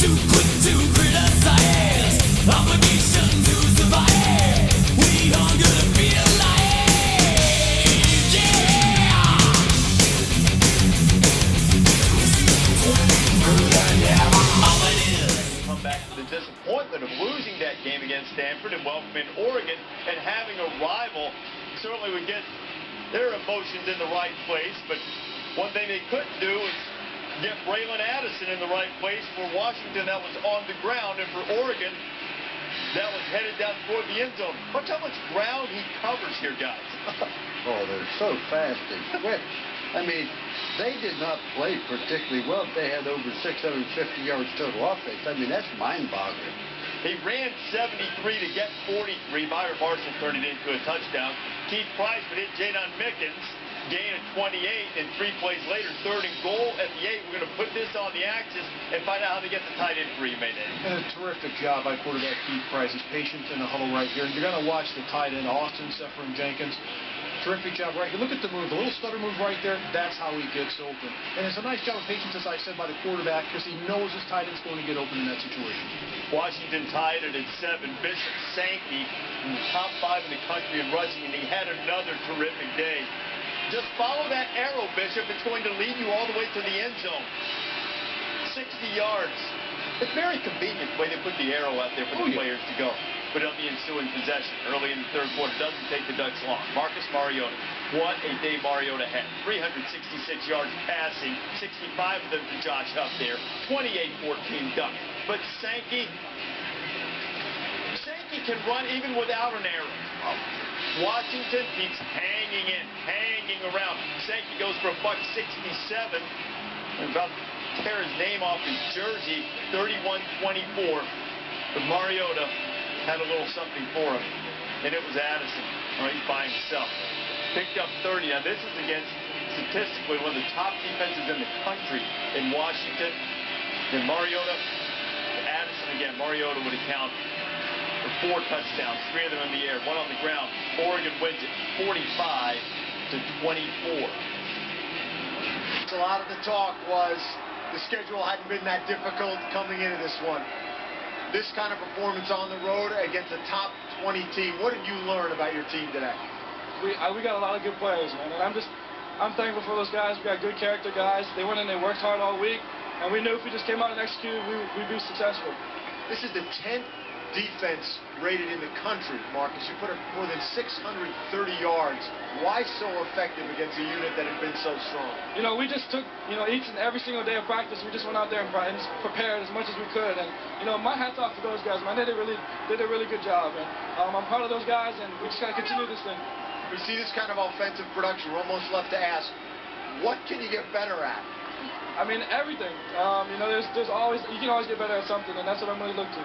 too quick to criticize. Obligation to survive. We hunger to be alive. Yeah. All it is. Come back to the disappointment of losing that game against Stanford and welcoming Oregon and having a rival certainly would get their emotions in the right place. But one thing they couldn't do is get Braylon Addison in the right place. For Washington, that was on the ground, and for Oregon, that was headed down toward the end zone. Watch how much ground he covers here, guys. Oh, they're so fast and quick. I mean, they did not play particularly well. They had over 650 yards total offense. I mean, that's mind-boggling. He ran 73 to get 43. Myron Marshall turned it into a touchdown. Keith Price would hit Jadon Mickens, gain of 28, and 3 plays later, 3rd and goal at the 8. We're going to put this on the axis and find out how they get the tight end free, Mayday. And a terrific job by quarterback Keith Price. He's patient in the huddle right here. You're going to watch the tight end, Austin Seferian Jenkins. Terrific job right here. Look at the move, the little stutter move right there. That's how he gets open. And it's a nice job of patience, as I said, by the quarterback, because he knows his tight end's going to get open in that situation. Washington tied it at 7. Bishop Sankey, top 5 in the country in rushing, and he had another terrific day. Just follow that arrow, Bishop. It's going to lead you all the way to the end zone. 60 yards. It's very convenient the way they put the arrow out there for the players to go. But on the ensuing possession, early in the 3rd quarter, doesn't take the Ducks long. Marcus Mariota. What a day Mariota had. 366 yards passing, 65 of them to Josh Huff there. 28-14 Ducks. But Sankey can run even without an arrow. Washington keeps hanging in, hanging around. Sankey goes for a $167. And about to tear his name off his jersey, 31-24. But Mariota had a little something for him, and it was Addison, right by himself. Picked up 30. Now this is against, statistically, one of the top defenses in the country in Washington. Then Mariota, Addison again. Mariota would account for 4 touchdowns, 3 of them in the air, 1 on the ground. Oregon wins it 45-24. A lot of the talk was the schedule hadn't been that difficult coming into this one. This kind of performance on the road against a top 20 team. What did you learn about your team today? We got a lot of good players, man, and I'm thankful for those guys. We got good character guys. They went in, they worked hard all week, and we knew if we just came out and executed, we'd be successful. This is the 10th defense rated in the country, Marcus. You put up more than 630 yards. Why so effective against a unit that had been so strong? You know, we just took, each and every single day of practice, we just went out there and just prepared as much as we could. And, my hat's off to those guys, man. They did a really good job. And I'm proud of those guys, and we just got to continue this thing. We see this kind of offensive production. We're almost left to ask, what can you get better at? I mean, everything. There's always, you can always get better at something, and that's what I'm going to look to.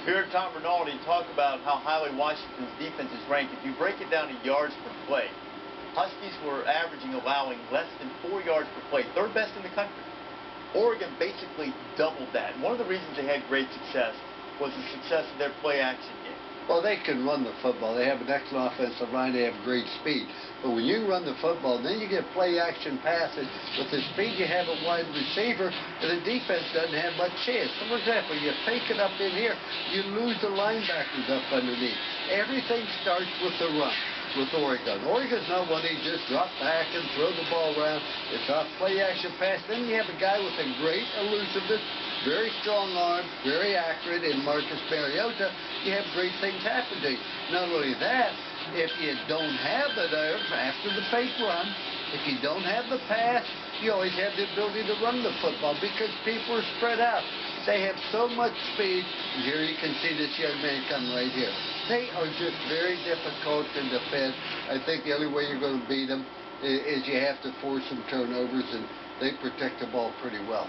Here at Tom Rinaldi talk about how highly Washington's defense is ranked. If you break it down to yards per play, Huskies were allowing less than 4 yards per play, 3rd best in the country. Oregon basically doubled that. And one of the reasons they had great success was the success of their play-action game. Well, they can run the football. They have an excellent offensive line. They have great speed. But when you run the football, then you get play-action passes. With the speed you have at wide receiver, and the defense doesn't have much chance. So, for example, you fake it up in here, you lose the linebackers up underneath. Everything starts with the run with Oregon. Oregon's not one they just drop back and throw the ball around. It's a play-action pass. Then you have a guy with a great elusiveness, very strong arm, very accurate in Marcus Mariota. You have great things happen to you. Not only that, if you don't have the nerve after the fake run, if you don't have the pass, you always have the ability to run the football because people are spread out. They have so much speed. And here you can see this young man coming right here. They are just very difficult to defend. I think the only way you're going to beat them is you have to force some turnovers, and they protect the ball pretty well.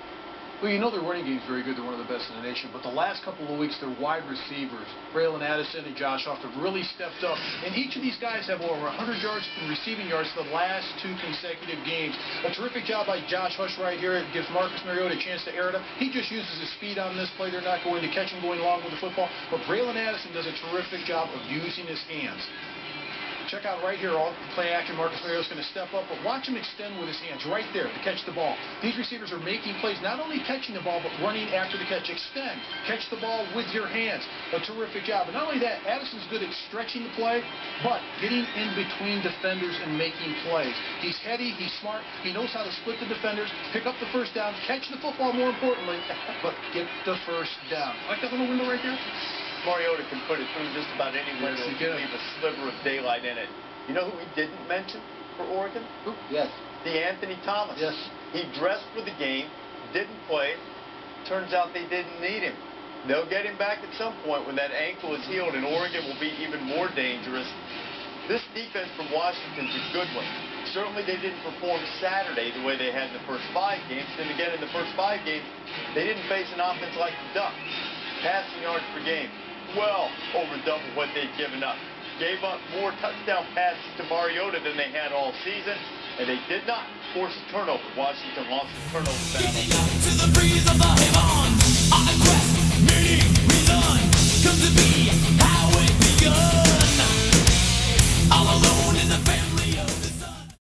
Well, their running game's very good. They're one of the best in the nation. But the last couple of weeks, their wide receivers, Braylon Addison and Josh Huff, have really stepped up. And each of these guys have over 100 yards in receiving yards for the last 2 consecutive games. A terrific job by Josh Huff right here. It gives Marcus Mariota a chance to air it up. He just uses his speed on this play. They're not going to catch him going long with the football. But Braylon Addison does a terrific job of using his hands. Check out right here, all play action. Marcus Mariota's going to step up, but watch him extend with his hands right there to catch the ball. These receivers are making plays, not only catching the ball, but running after the catch. Extend, catch the ball with your hands. A terrific job. And not only that, Addison's good at stretching the play, but getting in between defenders and making plays. He's heady, he's smart, he knows how to split the defenders, pick up the first down, catch the football more importantly, but get the first down. Like that little window right there? Mariota can put it through just about any window Yes, he if you can. leave a sliver of daylight in it. You know who we didn't mention for Oregon? Yes. Anthony Thomas. Yes. He dressed for the game, didn't play. Turns out they didn't need him. They'll get him back at some point when that ankle is healed, and Oregon will be even more dangerous. This defense from Washington's a good one. Certainly they didn't perform Saturday the way they had in the first 5 games. Then again, in the first 5 games, they didn't face an offense like the Ducks. Passing yards per game, well over double what they'd given up. Gave up more touchdown passes to Mariota than they had all season, and they did not force a turnover. Washington lost the turnover battle.